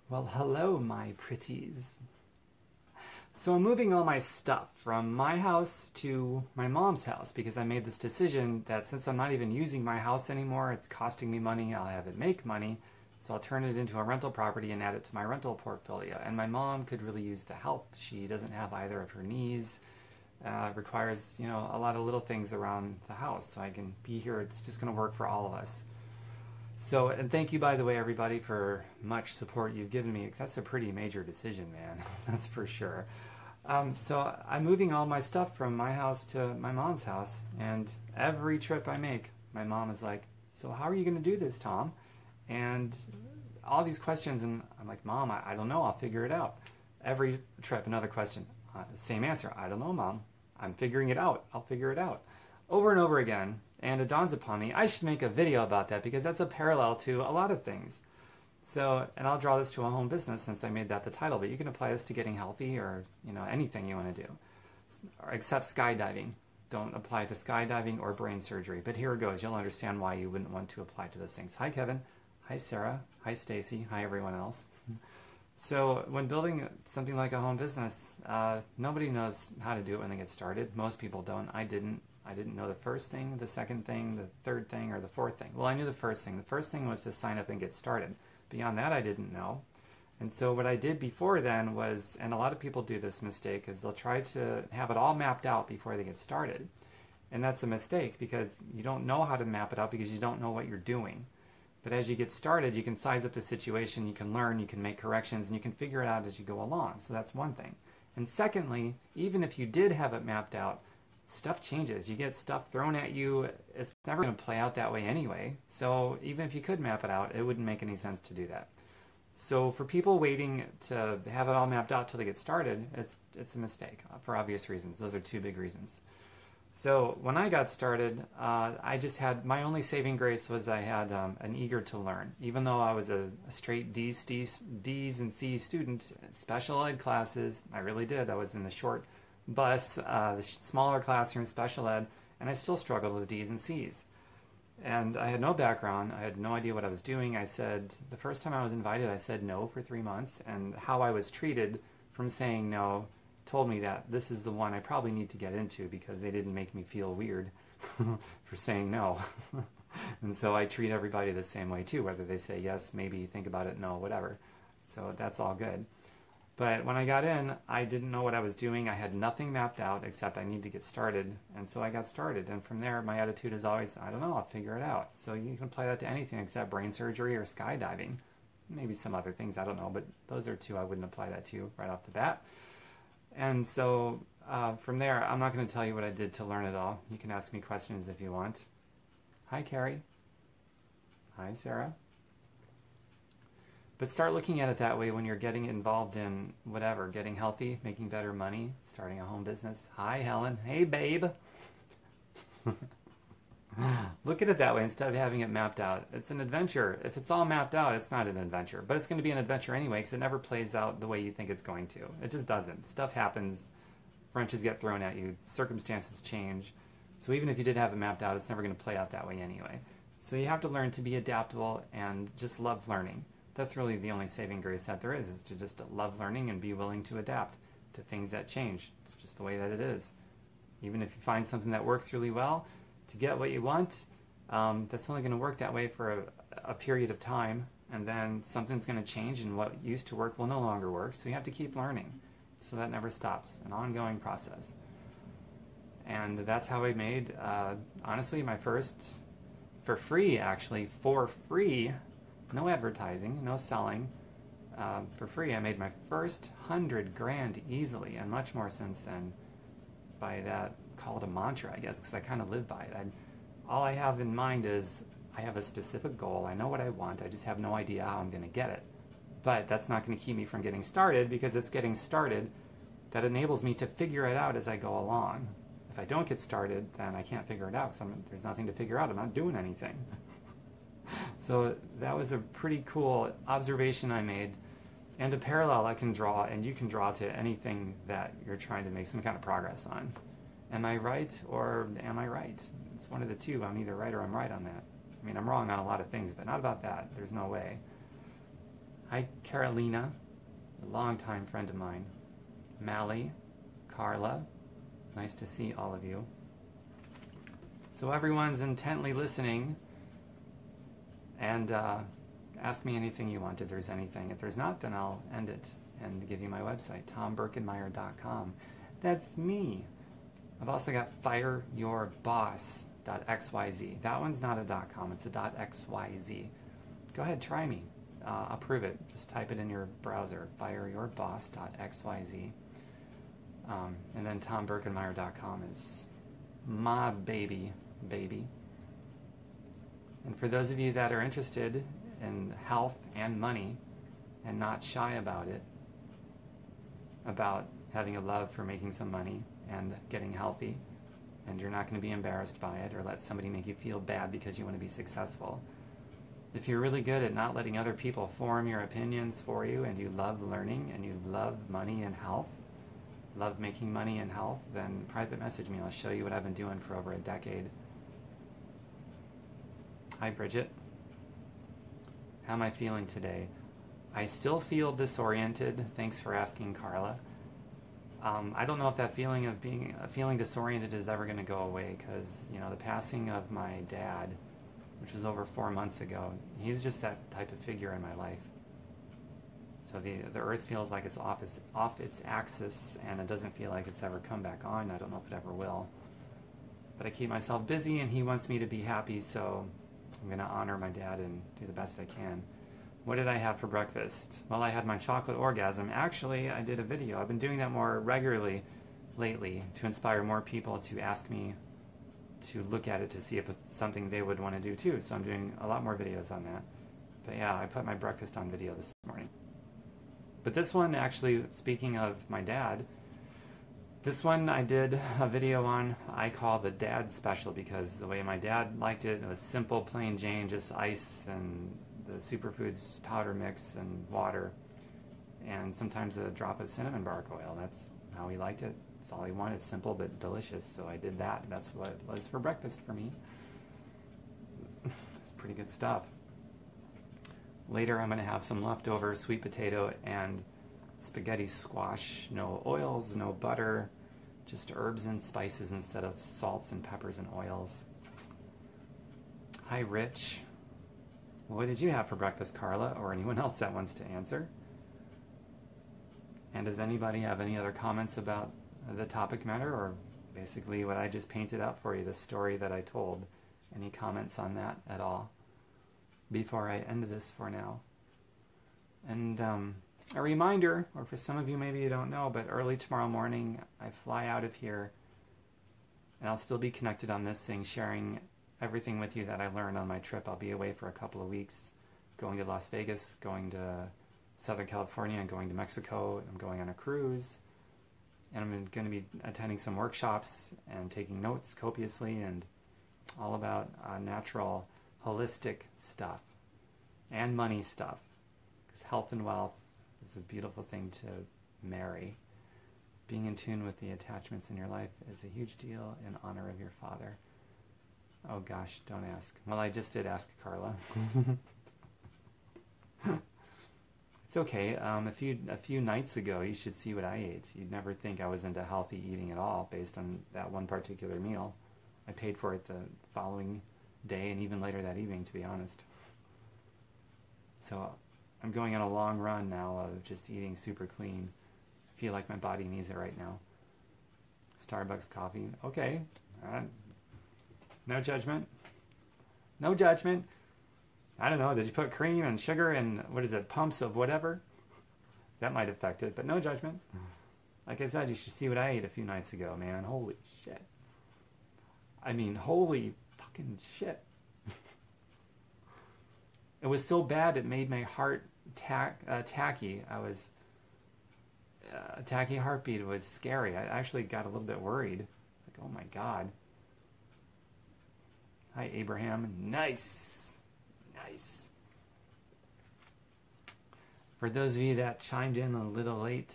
Well, hello, my pretties. So I'm moving all my stuff from my house to my mom's house because I made this decision that since I'm not even using my house anymore, it's costing me money, I'll have it make money, so I'll turn it into a rental property and add it to my rental portfolio. And my mom could really use the help. She doesn't have either of her knees, requires, a lot of little things around the house, so I can be here. It's just going to work for all of us. So, and thank you, by the way, everybody, for much support you've given me. That's a pretty major decision, man. That's for sure. So I'm moving all my stuff from my house to my mom's house, and every trip I make, my mom is like, "So how are you going to do this, Tom?" And all these questions, and I'm like, "Mom, I don't know. I'll figure it out." Every trip, another question. Same answer. I don't know, Mom. I'm figuring it out. I'll figure it out. Over and over again. And it dawns upon me, I should make a video about that because that's a parallel to a lot of things. So, and I'll draw this to a home business since I made that the title, but you can apply this to getting healthy or, anything you want to do. Except skydiving. Don't apply to skydiving or brain surgery. But here it goes. You'll understand why you wouldn't want to apply to those things. Hi, Kevin. Hi, Sarah. Hi, Stacy. Hi, everyone else. So when building something like a home business, nobody knows how to do it when they get started. Most people don't. I didn't. I didn't know the first thing, the second thing, the third thing, or the fourth thing. Well, I knew the first thing. The first thing was to sign up and get started. Beyond that, I didn't know. And so what I did before then was, and a lot of people do this mistake, is they'll try to have it all mapped out before they get started. And that's a mistake because you don't know how to map it out because you don't know what you're doing. But as you get started, you can size up the situation, you can learn, you can make corrections, and you can figure it out as you go along. So that's one thing. And secondly, even if you did have it mapped out, stuff changes. You get stuff thrown at you. It's never going to play out that way anyway. So even if you could map it out, it wouldn't make any sense to do that. So for people waiting to have it all mapped out till they get started, it's a mistake for obvious reasons. Those are two big reasons. So when I got started, I just had, my only saving grace was I had an eager to learn. Even though I was a straight D's and C's student, special ed classes, I really did. I was in the short bus, the smaller classroom, special ed, and I still struggled with D's and C's. And I had no background. I had no idea what I was doing. I said, the first time I was invited, I said no for 3 months, and how I was treated from saying no told me that this is the one I probably need to get into because they didn't make me feel weird for saying no. And so I treat everybody the same way too, whether they say yes, maybe, think about it, no, whatever. So that's all good. But when I got in, I didn't know what I was doing. I had nothing mapped out except I need to get started. And so I got started. And from there, my attitude is always, I don't know, I'll figure it out. So you can apply that to anything except brain surgery or skydiving. Maybe some other things, I don't know. But those are two I wouldn't apply that to right off the bat. And so from there, I'm not going to tell you what I did to learn it all. You can ask me questions if you want. Hi, Carrie. Hi, Sarah. But start looking at it that way when you're getting involved in whatever, getting healthy, making better money, starting a home business. Hi, Helen. Hey, babe. Look at it that way instead of having it mapped out. It's an adventure. If it's all mapped out, it's not an adventure. But it's going to be an adventure anyway because it never plays out the way you think it's going to. It just doesn't. Stuff happens. Wrenches get thrown at you. Circumstances change. So even if you did have it mapped out, it's never going to play out that way anyway. So you have to learn to be adaptable and just love learning. That's really the only saving grace that there is to just love learning and be willing to adapt to things that change. It's just the way that it is. Even if you find something that works really well, to get what you want, that's only going to work that way for a period of time, and then something's going to change and what used to work will no longer work, so you have to keep learning. So that never stops, an ongoing process. And that's how I made, honestly, my first, for free, no advertising, no selling, for free. I made my first 100 grand easily, and much more since then. By that, call it a mantra, I guess, because I kind of live by it. All I have in mind is I have a specific goal. I know what I want. I just have no idea how I'm going to get it. But that's not going to keep me from getting started because it's getting started that enables me to figure it out as I go along. If I don't get started, then I can't figure it out because there's nothing to figure out. I'm not doing anything. So that was a pretty cool observation I made, and a parallel I can draw, and you can draw to anything that you're trying to make some kind of progress on. Am I right or am I right? It's one of the two. I'm either right or I'm right on that. I mean, I'm wrong on a lot of things, but not about that. There's no way. Hi, Carolina, a longtime friend of mine. Mally, Carla, nice to see all of you. So everyone's intently listening, and ask me anything you want if there's anything. If there's not, then I'll end it and give you my website, tomberkenmeyer.com. That's me. I've also got fireyourboss.xyz. That one's not a .com, it's a .xyz. Go ahead, try me. I'll prove it. Just type it in your browser, fireyourboss.xyz. And then tomberkenmeyer.com is my baby. And for those of you that are interested in health and money and not shy about it, about having a love for making some money and getting healthy, and you're not going to be embarrassed by it or let somebody make you feel bad because you want to be successful. If you're really good at not letting other people form your opinions for you, and you love learning and you love money and health, love making money and health, then private message me. I'll show you what I've been doing for over a decade. Hi, Bridget. How am I feeling today? I still feel disoriented. Thanks for asking, Carla. I don't know if that feeling of feeling disoriented is ever going to go away, because the passing of my dad, which was over 4 months ago, he was just that type of figure in my life. So the earth feels like it's off its axis, and it doesn't feel like it's ever come back on. I don't know if it ever will. But I keep myself busy, and he wants me to be happy, so I'm going to honor my dad and do the best I can. What did I have for breakfast? Well, I had my chocolate orgasm. Actually, I did a video. I've been doing that more regularly lately to inspire more people to ask me to look at it to see if it's something they would want to do too. So I'm doing a lot more videos on that. But yeah, I put my breakfast on video this morning. But this one, actually, speaking of my dad, this one I did a video on, I call the dad special, because the way my dad liked it, it was simple, plain Jane, just ice and the superfoods powder mix and water, and sometimes a drop of cinnamon bark oil. That's how he liked it. That's all he wanted, simple but delicious. So I did that. That's what it was for breakfast for me. It's pretty good stuff. Later I'm going to have some leftover sweet potato and spaghetti squash. No oils, no butter, just herbs and spices instead of salts and peppers and oils. Hi, Rich. What did you have for breakfast, Carla, or anyone else that wants to answer? And does anybody have any other comments about the topic matter, or basically what I just painted out for you, the story that I told? Any comments on that at all before I end this for now? And a reminder, or for some of you maybe you don't know, but early tomorrow morning I fly out of here, and I'll still be connected on this thing, sharing everything with you that I learned on my trip. I'll be away for a couple of weeks, going to Las Vegas, going to Southern California, and going to Mexico. I'm going on a cruise, and I'm going to be attending some workshops and taking notes copiously, and all about natural, holistic stuff and money stuff, because health and wealth is a beautiful thing to marry. Being in tune with the attachments in your life is a huge deal in honor of your father. Oh gosh, don't ask. Well, I just did ask Carla. It's okay. A few nights ago, you should see what I ate. You'd never think I was into healthy eating at all based on that one particular meal. I paid for it the following day and even later that evening, to be honest. So I'm going on a long run now of just eating super clean. I feel like my body needs it right now. Starbucks coffee. Okay. No judgment. No judgment. I don't know. Did you put cream and sugar and, pumps of whatever? That might affect it, but no judgment. Like I said, you should see what I ate a few nights ago, man. Holy shit. I mean, holy fucking shit. It was so bad it made my heart tacky. A tacky heartbeat was scary. I actually got a little bit worried. It's like, oh my God. Hi, Abraham. Nice. Nice. For those of you that chimed in a little late,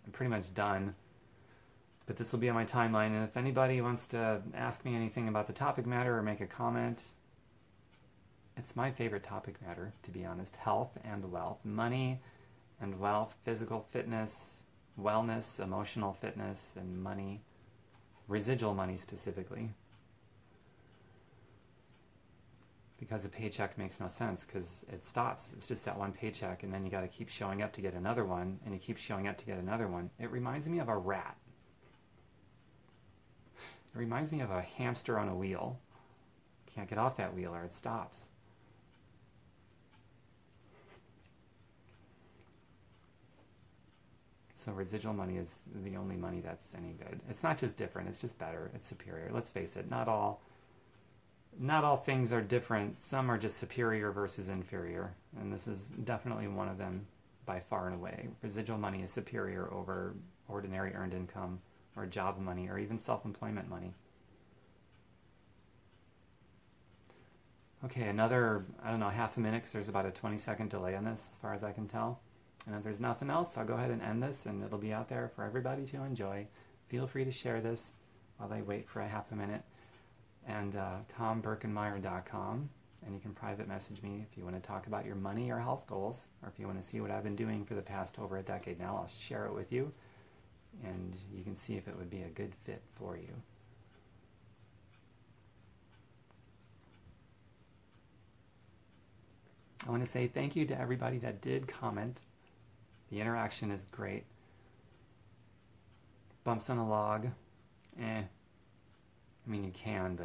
I'm pretty much done. But this will be on my timeline, and if anybody wants to ask me anything about the topic matter or make a comment, It's my favorite topic matter, to be honest. Health and wealth. Money and wealth, physical fitness, wellness, emotional fitness, and money. Residual money specifically. Because a paycheck makes no sense because it stops. It's just that one paycheck, and then you got to keep showing up to get another one, and you keep showing up to get another one. It reminds me of a rat. It reminds me of a hamster on a wheel. Can't get off that wheel or it stops. So residual money is the only money that's any good. It's not just different, it's just better. It's superior. Let's face it, not all things are different. Some are just superior versus inferior. And this is definitely one of them by far and away. Residual money is superior over ordinary earned income or job money or even self-employment money. Okay, another, I don't know, half a minute because there's about a 20-second delay on this as far as I can tell. And if there's nothing else, I'll go ahead and end this and it'll be out there for everybody to enjoy. Feel free to share this while I wait for a half a minute. And TomBerkenmeyer.com, and you can private message me if you want to talk about your money or health goals, or if you want to see what I've been doing for the past over a decade now. I'll share it with you, and you can see if it would be a good fit for you. I want to say thank you to everybody that did comment. The interaction is great. Bumps on a log, I mean, you can,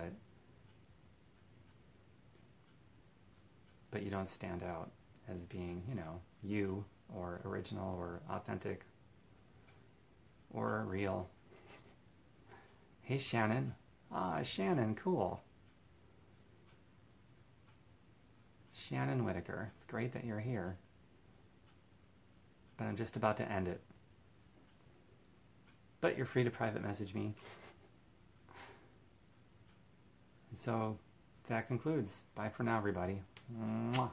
but you don't stand out as being, you or original or authentic or real. Hey, Shannon. Shannon, cool. Shannon Whitaker. It's great that you're here. But I'm just about to end it. But you're free to private message me. So that concludes. Bye for now, everybody. Mwah.